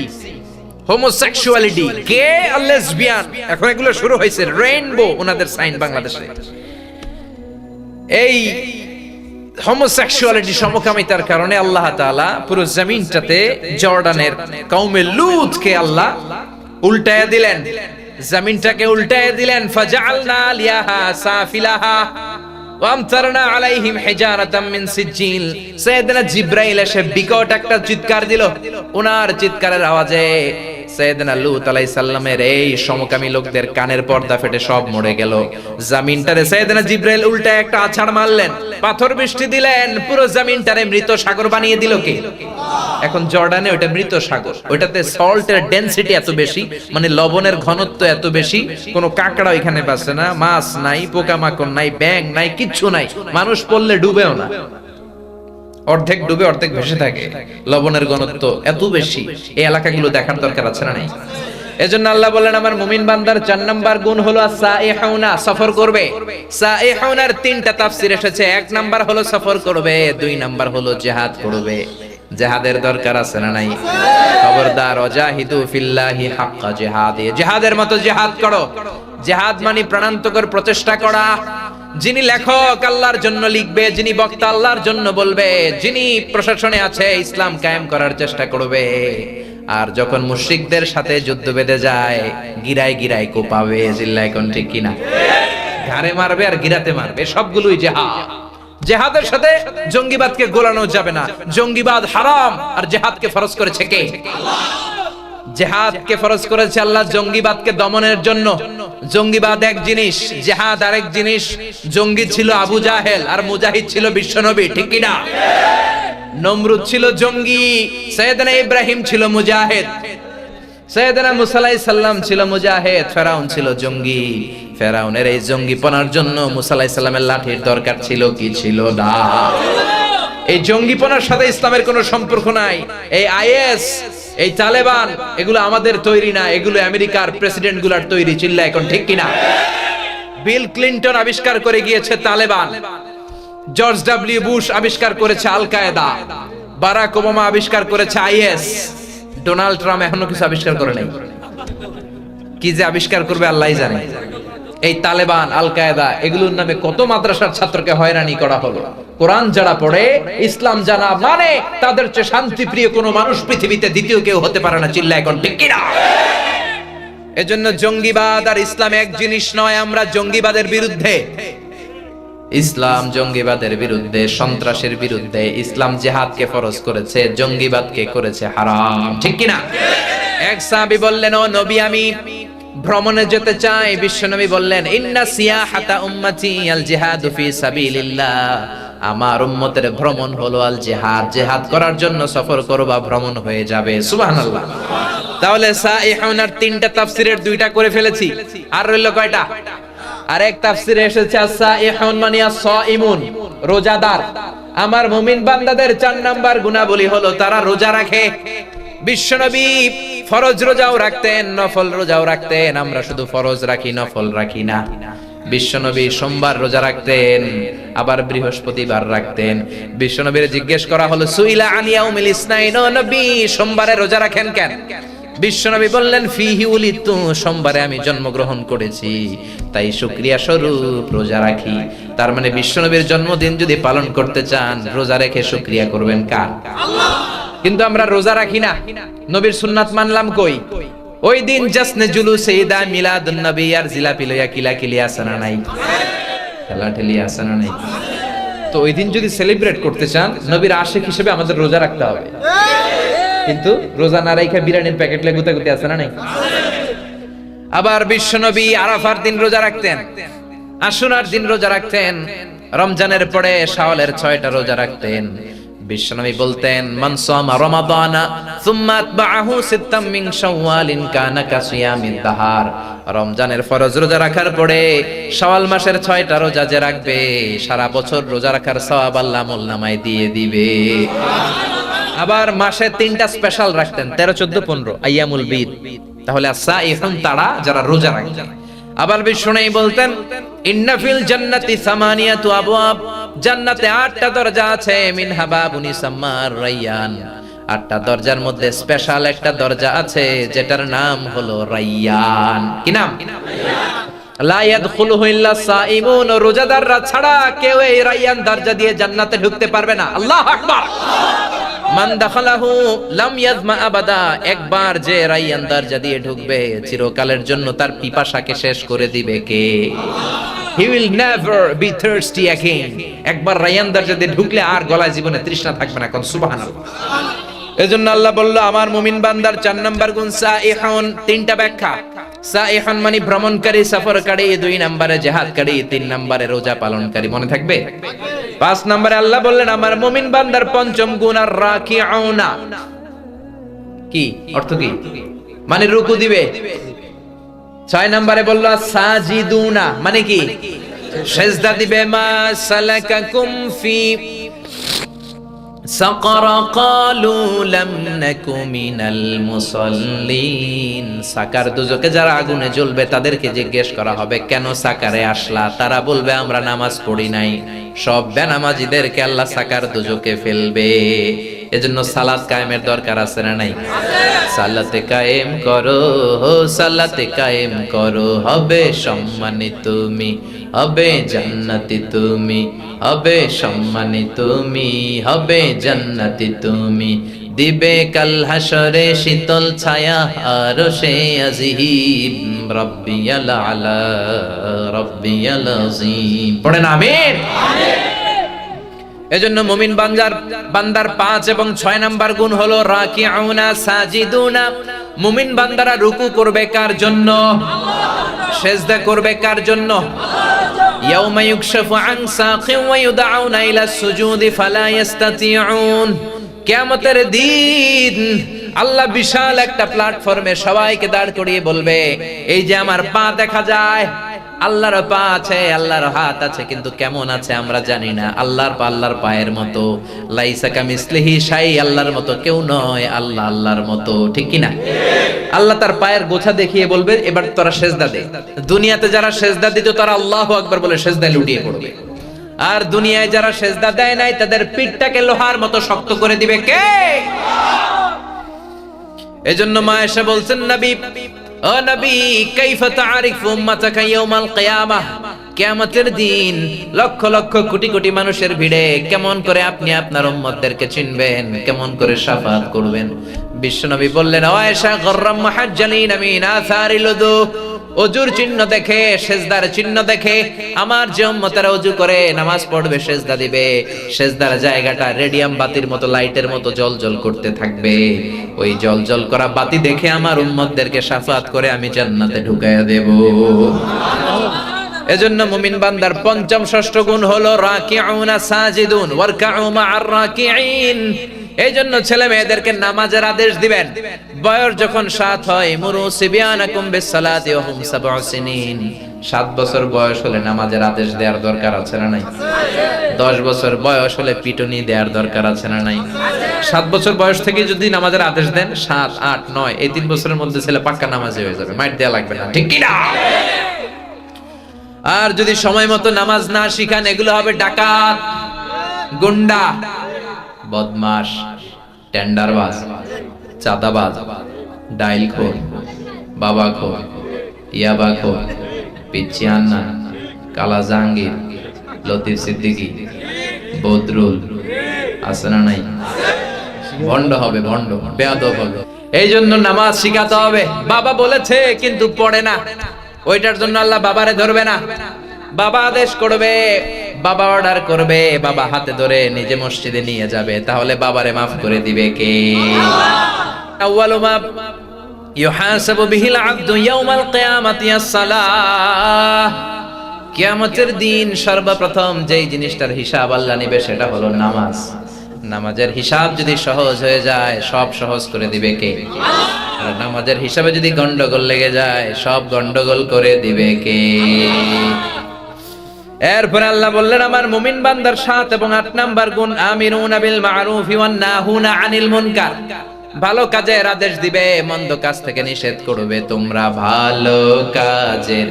হোমোসেক্সুয়ালিটি, গে আর লেসবিয়ান, এখন এগুলো শুরু হয়েছে। রেইনবো ওনাদের সাইন বাংলাদেশে। এই হোমোসেক্সুয়ালিটি, সমকামিতার কারণে আল্লাহ তাআলা পুরো জমিনটাতে জর্ডানের কওমে লূতকে আল্লাহ উল্টায়া দিলেন, জমিনটাকে উল্টায়া দিলেন। ফাজআলনা লিয়াহা সাফিলাহা ওয়া আমতারনা আলাইহিম হিজারাতাম মিন সিজিল। সাইয়েদনা জিবরাইল এসে বিকট একটা চিৎকার দিল। ওনার চিৎকারের আওয়াজে সাইয়েদনা লূত আলাইহিস সালামের এই সমকামী লোকদের কানের পর্দা ফেটে সব মরে গেল। জমিনটারে সাইয়েদনা জিবরাইল উল্টা একটা আছাড় মারলেন, পাথর বৃষ্টি দিলেন, পুরো জমিনটারে মৃত সাগর বানিয়ে দিল কে? এখন জর্ডানে ওটা মৃত সাগর, ওটাতে সল্টের ডেনসিটি এত বেশি, মানে লবণের ঘনত্ব এত বেশি, কোনো কাঁকড়া এখানে বাসে না, মাছ নাই, পোকামাকড় নাই, ব্যাঙ নাই, কিচ্ছু নাই, মানুষ পড়লে ডুবেও না, অর্ধেক ডুবে অর্ধেক ভেসে থাকে, লবণের ঘনত্ব এত বেশি। এই এলাকাগুলো দেখার দরকার আছে না নাই? এজন্য আল্লাহ বলেন আমার মুমিন বান্দার 4 নাম্বার গুণ হলো সাইহুনা, সফর করবে। সাইহুনার 3টা তাফসীর এসেছে। 1 নাম্বার হলো সফর করবে, 2 নাম্বার হলো জিহাদ করবে। জিহাদের দরকার আছে না নাই? খবরদার, ওয়াজাহিদু ফিল্লাহি হাক্কা জিহাদি, জিহাদের মতো জিহাদ করো। জিহাদ মানে প্রাণান্তকর প্রচেষ্টা করা। যিনি লেখক আল্লাহর জন্য লিখবে, যিনি বক্তা আল্লাহর জন্য বলবে, যিনি প্রশাসনে আছে ইসলাম কায়েম করার চেষ্টা করবে। আর যখন মুশরিকদের সাথে যুদ্ধ বেঁধে যায়, গিরায় গিরায় কোপাবে, জিল্লায় কোন ঠিক কিনা, ঘাড়ে মারবে আর গিরাতে মারবে, সবগুলোই জিহাদ। জিহাদের সাথে জঙ্গিবাদকে গোলানো যাবে না। জঙ্গিবাদ হারাম, আর জিহাদকে ফরজ করেছে কে? জিহাদকে ফরজ করেছে আল্লাহ জঙ্গিবাদকে দমনের জন্য। জঙ্গিবাদ এক জিনিস, জিহাদ আরেক জিনিস। জঙ্গি ছিল আবু জাহেল, আর মুজাহিদ ছিল বিশ্বনবী, ঠিক কি না? নমরুদ ছিল জঙ্গি, সাইয়েদনা ইব্রাহিম ছিল মুজাহিদ, সাইয়েদনা মুসা আলাইহিস সালাম ছিল মুজাহিদ, ফেরাউন ছিল জঙ্গি। ফেরাউনের এই জঙ্গিপনার জন্য মুসা আলাইহিস সালামের লাঠির দরকার ছিল কি ছিল না? এই জঙ্গিপনার সাথে ইসলামের কোনো সম্পর্ক নাই। এই আইএস, এই তালেবান, এগুলো আমাদের তৈরি না, এগুলো আমেরিকার প্রেসিডেন্ট গুলার তৈরি, চিল্লা এখন ঠিক কিনা? বিল ক্লিনটন আবিষ্কার করে গিয়েছে তালেবান, জর্জ ডব্লিউ বুশ আবিষ্কার করেছে আল কায়েদা, বারাক ওবামা আবিষ্কার করেছে আইএস, ডোনাল্ড ট্রাম্প এখনো কিছু আবিষ্কার করে নাই। কি যে আবিষ্কার করবে আল্লাহই জানে। এই তালেবান, আল কায়েদা, এগুলোর নামে কত মাদ্রাসার ছাত্রকে হয়রানি করা হলো। কোরআন যারা পড়ে, ইসলাম জানা মানে, তাদের চেয়ে শান্তিপ্রিয় কোনো মানুষ পৃথিবীতে দ্বিতীয় কেউ হতে পারে না, চিল্লা এখন ঠিক কিনা? এজন্য জঙ্গিবাদ আর ইসলাম এক জিনিস নয়। আমরা জঙ্গিবাদের বিরুদ্ধে, ইসলাম জঙ্গিবাদের বিরুদ্ধে, সন্ত্রাসের বিরুদ্ধে। ইসলাম জিহাদকে ফরজ করেছে, জঙ্গিবাদকে করেছে হারাম, ঠিক কিনা? এক সাহাবী বললেন, ও নবী, আমি ভ্রমণে যেতে চাই। বিশ্বনবী বললেন, ইন্না সিয়াহাতা উম্মতি আল জিহাদু ফি সাবিলিল্লাহ, আমার উম্মতের ভ্রমণ হলো আল জিহাদ, জিহাদ করার জন্য সফর করবা, ভ্রমণ হয়ে যাবে। সুবহানাল্লাহ। তাহলে সাইহুনার 3টা তাফসীরের 2টা করে ফেলেছি, আর রইল কয়টা? আরেক তাফসীরে এসেছে সাইহুন মানে সাইমুন, রোজাদার। আমার মুমিন বান্দাদের 4 নাম্বার গুণাবলী হলো তারা রোজা রাখে। বিশ্বনবী ফরজ রোজাও রাখতেন, নফল রোজাও রাখতেন। আমরা শুধু ফরজ রাখি, নফল রাখি না। বিশ্বনবী সোমবার রোজা রাখতেন, আবার বৃহস্পতিবার রাখতেন। বিশ্বনবীর জিজ্ঞেস করা হলো, সুইলা আন ইয়াউমিল ইসনাইন, ও নবী সোমবারে রোজা রাখেন কেন? বিশ্বনবী বললেন, ফিহি উলিদতু, সোমবারে আমি জন্মগ্রহণ করেছি, তাই শুকরিয়া স্বরূপ রোজা রাখি। তার মানে বিশ্বনবীর জন্মদিন যদি পালন করতে চান, রোজা রেখে শুকরিয়া করবেন কার? আল্লাহ। কিন্তু আমরা রোজা রাখি না, নবীর সুন্নাত মানলাম কই? ওই দিন জাসনে জুলুসে ঈদা মিলাদুন নবী আর জিলাপি লইয়া কিলাকিলি আছে না নাই? খেলাঠেলি আছে না নাই? তো ওই দিন যদি সেলিব্রেট করতে চান, নবীর আশিক হিসেবে আমাদের রোজা রাখতে হবে। কিন্তু রোজা না রাখা বিরিয়ানির প্যাকেট লে গুতাগুতি আছে না নাই? আবার বিশ্বনবী আরাফার দিন রোজা রাখতেন, আশুরার দিন রোজা রাখতেন, রমজানের পরে শাওয়ালের 6টা রোজা রাখতেন। বিশ্বনবী বলতেন, মান সামা রমাদানা সুম্মা আতবাহু সিত্তাম মিন শাওয়ালিন কানা কাসিয়ামিদ দাহার, রমজানের ফরজ রোজা রাখার পরে শাওয়াল মাসের 6টা রোজা যে রাখবে, সারা বছর রোজা রাখার সওয়াব আল্লাহ আমলনামায় দিয়ে দিবে। আবার মাসে 3টা স্পেশাল রাখতেন, 13, 14, 15 আইয়ামুল বীদ। তাহলে সাইহুন তারা যারা রোজা রাখেন। আবার বিশ্বনবী বলতেন, ইন্না ফিল জান্নাতি সামানিয়াতু আবওয়াব, জান্নাতে 8টা দরজা আছে, মিনহা বাবুন ইসাম্মার রায়্যান, 8টা দরজার মধ্যে স্পেশাল একটা দরজা আছে যেটার নাম হলো রায়্যান। কি নাম? লা ইয়াদখুলুহু ইল্লা সাইমুন, রোজাদাররা ছাড়া কেউ এই রায়্যান দরজা দিয়ে জান্নাতে ঢুকতে পারবে না। আল্লাহু আকবার। মান দাখালাহু লাম ইয়াজমা আবাদা, একবার যে রায়্যান দরজা দিয়ে ঢুকবে, চিরকালের জন্য তার পিপাসাকে শেষ করে দিবে কে? He will never be thirsty again. একবার রায়্যান দরজা দিয়ে ঢুকলে আর গলায় জীবনে তৃষ্ণা থাকবে না। কোন সুবহানাল্লাহ। এজন্য আল্লাহ বলল আমার মুমিন বান্দার 4 নাম্বার গুণ সাইহুন। তিনটা ব্যাখ্যা। সাইহুন মানে ভ্রমণকারী, সফরকারী, 2 নম্বরে জিহাদকারী, 3 নম্বরে রোজা পালনকারী। মনে থাকবে? 5 নম্বরে আল্লাহ বললেন আমার মুমিন বান্দার পঞ্চম গুণ আর রাকিউনা। কি অর্থ? কি মানে রুকু দিবে। 6 নম্বরে বলল সাজিদুনা মানে কি সিজদা দিবে। মা সালাকাকুম ফি সাকার ক্বালু লাম নাকু মিনাল মুসাল্লিন। সাকার দুজকে যারা আগুনে জ্বলবে তাদেরকে জিজ্ঞেস করা হবে কেন সাকারে আসলা? তারা বলবে আমরা নামাজ পড়ি নাই। সব বেনামাজিদেরকে আল্লাহ সাকার দুজকে ফেলবে। এজন্য সালাত কায়েমের দরকার আছে না নাই? সালাতে কায়েম করো, সালাতে কায়েম করো, হবে সম্মানিত তুমি, হবে জান্নাতি তুমি, হবে সম্মানিত তুমি, হবে জান্নাতি তুমি। দিবে কাল হাসরে শীতল ছায়া আরশে আজিম। রাব্বিয়াল আলা রাব্বিয়াল আযীম। পড়েন আমিন। এজন্য মুমিন বান্দার 5 এবং 6 নাম্বার গুণ হলো রাকিউনা সাজিদুনা। মুমিন বান্দারা রুকু করবে কার জন্য? সিজদা করবে কার জন্য? ইয়াউমা ইউকশাফু আন সাকিন ওয়া ইউদআউনা ইলা সুজুদি ফালা ইস্তাতিউন। কিয়ামতের দিন আল্লাহ বিশাল একটা প্ল্যাটফর্মে সবাইকে দাঁড় করিয়ে বলবে এই যে আমার পা দেখা যায়, আল্লাহর পা আছে, আল্লাহর হাত আছে, কিন্তু কেমন আছে আমরা জানি না। আল্লাহর পা আল্লাহর পায়ের মতো। লাইসা কামিসলিহি শাই, আল্লাহর মতো কেউ নয়, আল্লাহ আল্লাহর মতো। ঠিক কি না? আল্লাহ তার পায়ের গোছা দেখিয়ে বলবে এবার তোরা সিজদা দে। দুনিয়াতে যারা সিজদা দিত তারা আল্লাহু আকবার বলে সিজদায় লুটিয়ে পড়বে। আর দুনিয়ায় যারা সিজদা দেয় নাই তাদের পিঠটাকে লোহার মতো শক্ত করে দিবে কে? এজন্য মা আয়েশা বলছেন নবী, ও নবী কাইফা তাআরিফু উম্মাতাকা ইয়াউমাল কিয়ামাহ। কিয়ামতের দিন লক্ষ লক্ষ কোটি কোটি মানুষের ভিড়ে কেমন করে আপনি আপনার উম্মতদেরকে চিনবেন, কেমন করে শাফাআত করবেন? বিশ্বনবী বললেন ও আয়েশা গররাম মুহাজ্জালিন মিন আসারিল উযু। ওযুর চিহ্ন দেখে, সিজদার চিহ্ন দেখে আমার যে উম্মতেরা ওযু করে নামাজ পড়বে, সিজদা দিবে, সিজদার জায়গাটা রেডিয়াম বাতির মতো, লাইটের মতো জ্বলজ্বল করতে থাকবে। ওই জ্বলজ্বল করা বাতি দেখে আমার উম্মতদেরকে শাফাআত করে আমি জান্নাতে ঢুকাইয়া দেব। এজন্য মুমিন বান্দার পঞ্চম ষষ্ঠ গুণ হলো রাকিউনা সাজিদুন ওয়ারকাউ মা'আর রাকিঈন। এই জন্য ছেলে মেয়েদেরকে নামাজের আদেশ দিবেন। বয়স যখন 7 হয়, মুরু সিবিয়ানাকুম বিসসালাতি ওয়া হুম 7 সিনিন। 7 বছর বয়স হলে নামাজের আদেশ দেওয়ার দরকার আছে না নাই? 10 বছর বয়স হলে পিটুনি দেওয়ার দরকার আছে না নাই? 7 বছর বয়স থেকে যদি নামাজের আদেশ দেন, 7, 8, 9 এই 3 বছরের মধ্যে ছেলে পাক্কা নামাজি হয়ে যাবে, মাইর দেয়া লাগবে না। ঠিক কি না? আর যদি সময় মতো নামাজ না শিখান, এগুলো হবে ডাকাত, গুন্ডা, বদমাশ, টেন্ডারবাজ, চাঁদাবাজ, ডাইলখোর, বাবাখোর, ইয়াবাখোর, পিচ্চিয়ান্না, কালা জাহাঙ্গীর, লতিফ সিদ্দিকী, বদরুল, আছে না নাই? ভণ্ড হবে, ভণ্ড, বেয়াদব হবে। এই জন্য নামাজ শিখাতে হবে। বাবা বলেছে কিন্তু পড়ে না, ওইটার জন্য আল্লাহ বাবারে ধরবে না। বাবা আদেশ করবে, বাবা অর্ডার করবে, বাবা হাতে ধরে নিজে মসজিদে নিয়ে যাবে, তাহলে বাবারে মাফ করে দিবে কে? আউয়ালু মা ইউহাসাবু বিহিল আবদু ইয়াউমাল কিয়ামাতি আস-সালাহ। কিয়ামতের দিন সর্বপ্রথম যেই জিনিসটার হিসাব আল্লাহ নেবে সেটা হলো নামাজ। নামাজের হিসাব যদি সহজ হয়ে যায়, সব সহজ করে দিবে কে? আর নামাজের হিসাবে যদি গন্ডগোল লেগে যায়, সব গন্ডগোল করে দিবে কে? এরপর আল্লাহ বললেন আমার মুমিন বান্দার 7 এবং 8 নাম্বার গুণ আমিরুনা বিল মা'রুফি ওয়ান নাহুনা আনিল মুনকার। ভালো কাজের আদেশ দিবে, মন্দ কাজ থেকে নিষেধ করবে। তোমরা ভালো কাজের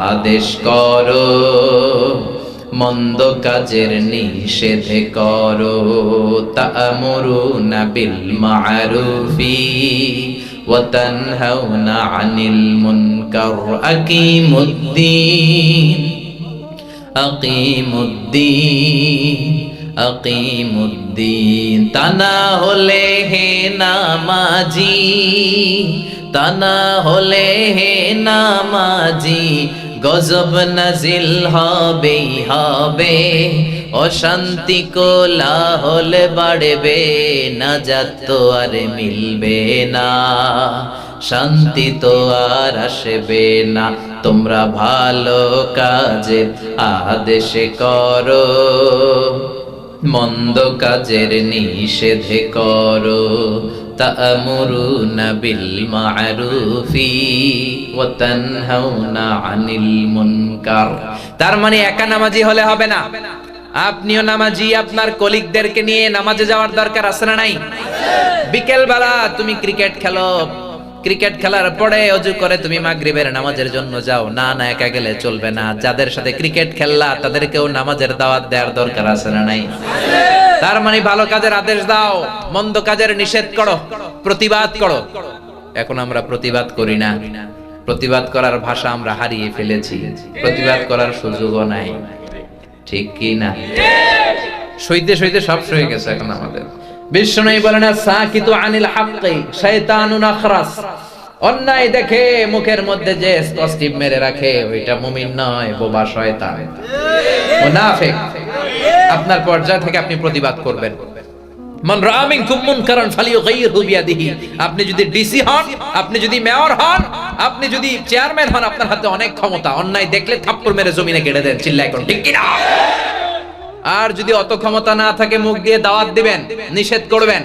আদেশ করো, মন্দ কাজের নিষেধ করো। তা'মুরুনা বিল মা'রুফি ওয়া তানহাউনা আনিল মুনকার। আকিমুদ্দিন আকিমুদ্দিন আকিমুদ্দিন। তা না হলে হে নামাজি, তা না হলে হে নামাজি, গজব নাজিল হবেই হবে। অশান্তি কোলা হলে বাড়বে না, জাত তো আর মিলবে না, শান্তি তো আর আসবে না। তোমরা ভালো কাজের আদেশ করো, মন্দ কাজের নিষেধ করো। তা'মুরুনা বিল মা'রুফি ওয়া তানহাউনা আনিল মুনকার। তার মানে একা নামাজি হলে হবে না, আপনিও নামাজি, আপনার কলিগদেরকে নিয়ে নামাজে যাওয়ার দরকার আছে না নাই? বিকেল বেলা তুমি ক্রিকেট খেলো, ক্রিকেট খেলার পরে অজু করে তুমি মাগরিবের নামাজের জন্য যাও, না না একা গেলে চলবে না। যাদের সাথে ক্রিকেট খেললা তাদেরকেও নামাজের দাওয়াত দেওয়ার দরকার আছে না নাই? তার মানে ভালো কাজের আদেশ দাও, মন্দ কাজের নিষেধ করো, প্রতিবাদ করো। এখন আমরা প্রতিবাদ করি না, প্রতিবাদ করার ভাষা আমরা হারিয়ে ফেলেছি, প্রতিবাদ করার সুযোগও নাই, ঠিক কি না? সইতে সইতে সব সয়ে গেছে এখন আমাদের। বিশ্বনবী বলেন সাকিতু আনিল হাক্কি শাইতানুন আখরাস, অন্যায় দেখে মুখের মধ্যে যে স্কচটিপ মেরে রাখে ওইটা মুমিন নয়, বোবা শয়তান, মুনাফিক। আপনার পর্যায় থেকে আপনি প্রতিবাদ করবেন। মান রাআ মিনকুম মুনকারান ফালিয়ুগাইয়িরহু বিয়াদিহি। আপনি যদি ডিসি হন, আপনি যদি মেয়র হন, আপনি যদি চেয়ারম্যান হন, আপনার হাতে অনেক ক্ষমতা। অন্যায় দেখলে থাপ্পড় মেরে জমিনে গেড়ে দেন, চিল্লায় কোন ঠিক কি না? আর যদি অত ক্ষমতা না থাকে, মুখ দিয়ে দাওয়াত দিবেন, নিষেধ করবেন।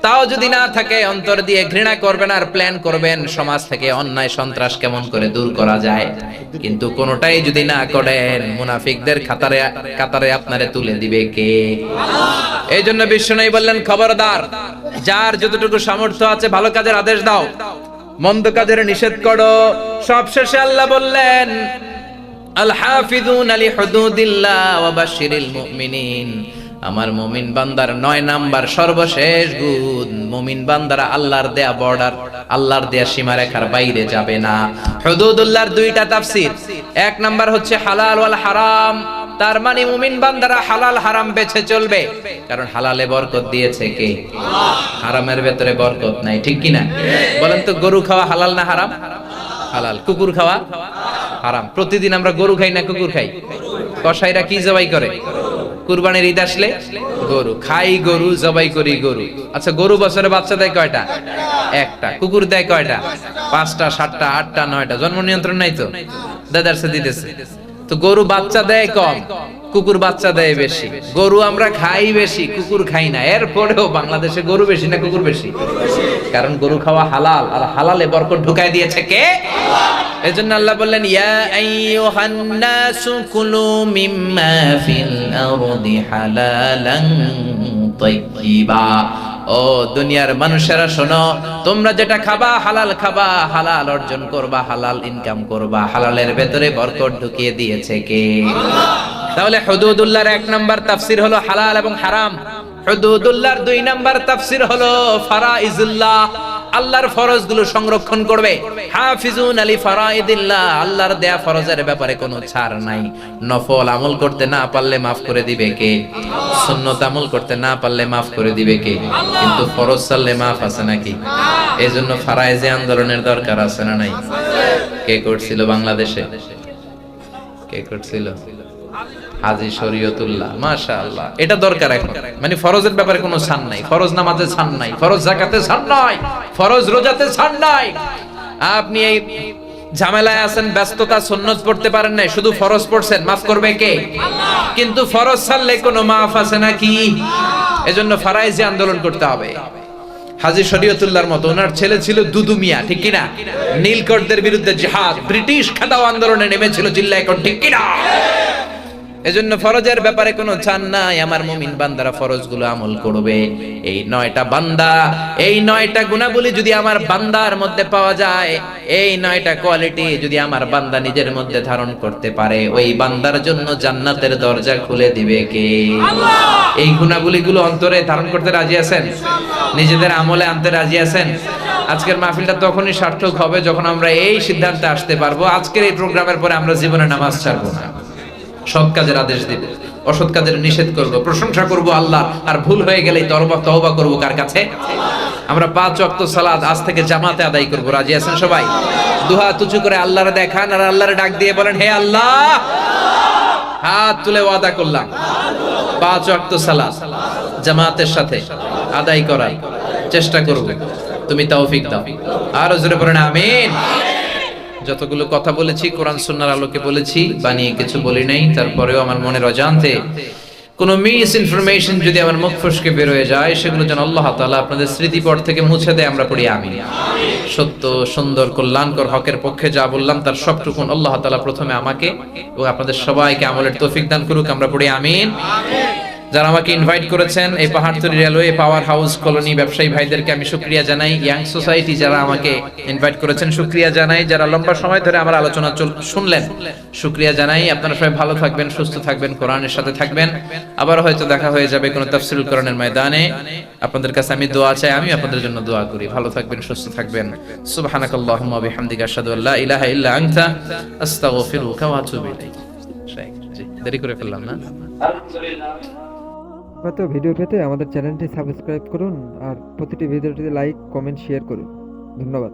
তাও যদি না থাকে, অন্তর দিয়ে ঘৃণা করবেন আর প্ল্যান করবেন সমাজ থেকে অন্যায় সন্ত্রাস কেমন করে দূর করা যায়। কিন্তু কোনোটাই যদি না করেন, মুনাফিকদের কাতারে আপনারে তুলে দিবে কে? এই জন্য বিশ্বনবী বললেন, খবরদার, যার যতটুকু সামর্থ্য আছে ভালো কাজের আদেশ দাও, মন্দ কাজের নিষেধ করো। সবশেষে আল্লাহ বললেন, আল হাফিজুনা লিহুদুদিল্লাহ ওয়া বাশশিরিল মুমিনিন। আমার মুমিন বান্দার 9 নাম্বার সর্বশেষ গুণ, মুমিন বান্দারা আল্লাহর দেয়া বর্ডার, আল্লাহর দেয়া সীমারেখার বাইরে যাবে না। হুদুদুল্লাহর দুইটা তাফসীর, এক নাম্বার হচ্ছে হালাল ওয়াল হারাম। তার মানে মুমিন বান্দারা হালাল হারাম বেছে চলবে, কারণ হালালে বরকত দিয়েছে কে? হারামের ভেতরে বরকত নাই, ঠিক কি না? বলেন তো, গরু খাওয়া হালাল না হারাম? হালাল। কুকুর খাওয়া হারাম। প্রতিদিন আমরা গরু খাই না কুকুর খাই? কসাইরা কি জবাই করে? কুরবানির ঈদ আসলে গরু খাই, গরু জবাই করি গরু। আচ্ছা, গরু বছরে বাচ্চা দেয় কয়টা? একটা। কুকুর দেয় কয়টা? 5টা, 7টা, 8টা, 9টা। জন্ম নিয়ন্ত্রণ নাই তো, দাদারসে দিতেছে। তো গরু বাচ্চা দেয় কম, কুকুর বাচ্চা দেয় বেশি। গরু আমরা খাই বেশি, কুকুর খাই না। এরপরেও বাংলাদেশে গরু বেশি না কুকুর বেশি? কারণ গরু খাওয়া হালাল, আর হালালে বরকত ঢুকায় দিয়েছে কে? এজন্য আল্লাহ বললেন, ইয়া আইয়ুহান নাসু কুলু মিম্মা ফিল আরদি হালালান তাইয়্যিবা। ও দুনিয়ার মানুষেরা শোনো, তোমরা যেটা খাবা হালাল খাবা, হালাল অর্জন করবা, হালাল ইনকাম করবা। হালালের ভেতরে বরকত ঢুকিয়ে দিয়েছে কে? তাহলে হুদুদুল্লাহর 1 নাম্বার তাফসীর হলো হালাল এবং হারাম। হুদুদুল্লাহর 2 নাম্বার তাফসীর হলো ফারাইজুল্লাহ, আল্লাহর ফরজগুলো সংরক্ষণ করবে। হাফিজুন আলি ফারাইদিল্লাহ, আল্লাহর দেয়া ফরজের ব্যাপারে কোনো ছাড় নাই। নফল আমল করতে না পারলে মাফ করে দিবে কে? সুন্নত আমল করতে না পারলে মাফ করে দিবে কে? কিন্তু ফরজ ছাড়লে মাফ আছে নাকি? এজন্য ফারাইজে আন্দোলনের দরকার আছে না নাই? কে করছিল বাংলাদেশে? কে করছিল? হাজী শরীয়তুল্লাহ। মাশাআল্লাহ, এটা দরকার এখন। মানে ফরজের ব্যাপারে কোনো ছাড় নাই, ফরজ নামাজে ছাড় নাই, ফরজ যাকাতে ছাড় নাই, ফরজ রোজাতে ছাড় নাই। আপনি এই ঝামেলায় আছেন, ব্যস্ততা, সুন্নত পড়তে পারেন নাই, শুধু ফরজ পড়ছেন, মাফ করবে কে? আল্লাহ। কিন্তু ফরজ ছাড়লে কোনো মাফ আছে নাকি? এজন্য ফারাইজে আন্দোলন করতে হবে। হাজী শরীয়তুল্লাহর মতো ওনার ছেলে ছিল দুদু মিয়া, ঠিক কি না? নীলকরদের বিরুদ্ধে জিহাদ, ব্রিটিশ খেদাও আন্দোলনে নেমেছিল, চিল্লায় কোন ঠিক কি না? এজন্য ফরজের ব্যাপারে কোনো ছাড় নাই। আমার মুমিন বান্দারা ফরজগুলো আমল করবে। এই 9টা বান্দা, এই 9টা গুণাবলী যদি আমার বান্দার মধ্যে পাওয়া যায়, এই 9টা কোয়ালিটি যদি আমার বান্দা নিজের মধ্যে ধারণ করতে পারে, ওই বান্দার জন্য জান্নাতের দরজা খুলে দিবে কে? আল্লাহ। এই গুণাবলীগুলো অন্তরে ধারণ করতে রাজি আছেন? নিজেদের আমলে আনতে রাজি আছেন? আজকের মাহফিলটা তখনই সার্থক হবে যখন আমরা এই সিদ্ধান্তে আসতে পারবো, আজকের এই প্রোগ্রামের পরে আমরা জীবনে নামাজ ছাড়বো না, সৎ কাজের আদেশ দিব, অসৎ কাজের নিষেধ করব, প্রশংসা করব আল্লাহ, আর ভুল হয়ে গেলেই তওবা করব কার কাছে? আমরা 5 ওয়াক্ত সালাত আজ থেকে জামাতে আদায় করব। রাজি আছেন সবাই? দুহাত উঁচু করে আল্লাহরে দেখান আর আল্লাহরে ডাক দিয়ে বলেন, হে আল্লাহ, হাত তুলে ওয়াদা করলাম 5 ওয়াক্ত সালাত জামাতের সাথে আদায় করার চেষ্টা করব, তুমি তৌফিক দাও। আর জোরে পড়েন আমিন। যতগুলো কথা বলেছি কোরআন সুন্নাহর আলোকে বলেছি, বানিয়ে কিছু বলি নাই। তারপরেও আমার মনের অজান্তে কোনো মিস ইনফরমেশন যদি আমার মুখ ফসকে বের হয়ে যায়, সেগুলো যেন আল্লাহ তাআলা আপনাদের স্মৃতিপট থেকে মুছে দেয়। আমরা পড়ি আমিন। সত্য, সুন্দর, কল্যাণকর, হকের পক্ষে যা বললাম তার সবটুকুন আল্লাহ তাআলা প্রথমে আমাকে এবং আপনাদের সবাইকে আমলের তৌফিক দান করুক। আমরা পড়ি আমিন। যারা আমাকে ইনভাইট করেছেন, এই Pahartali railway, power house, colony ব্যবসায়ী ভাইদেরকে আমি শুকরিয়া জানাই। ইয়াং সোসাইটি যারা আমাকে ইনভাইট করেছেন, শুকরিয়া জানাই। যারা লম্বা সময় ধরে আমার আলোচনা শুনলেন, শুকরিয়া জানাই। আপনারা সবাই ভালো থাকবেন, সুস্থ থাকবেন, কোরআনের সাথে থাকবেন। আবার হয়তো দেখা হয়ে যাবে কোনো তাফসীরুল কোরআনের ময়দানে। আপনাদের কাছে আমি দোয়া চাই, আমি আপনাদের জন্য দোয়া করি। ভালো থাকবেন, সুস্থ থাকবেন। সুবহানাকাল্লাহুম্মা ওয়া বিহামদিকা আশহাদু আল্লা ইলাহা ইল্লা আনতা আস্তাগফিরুকা ওয়া আতুবু ইলাইক। জি, দেরি করে ফেললাম না? হয়তো ভিডিও পেতে আমাদের চ্যানেলটি সাবস্ক্রাইব করুন আর প্রতিটি ভিডিওটিতে লাইক, কমেন্ট, শেয়ার করুন। ধন্যবাদ।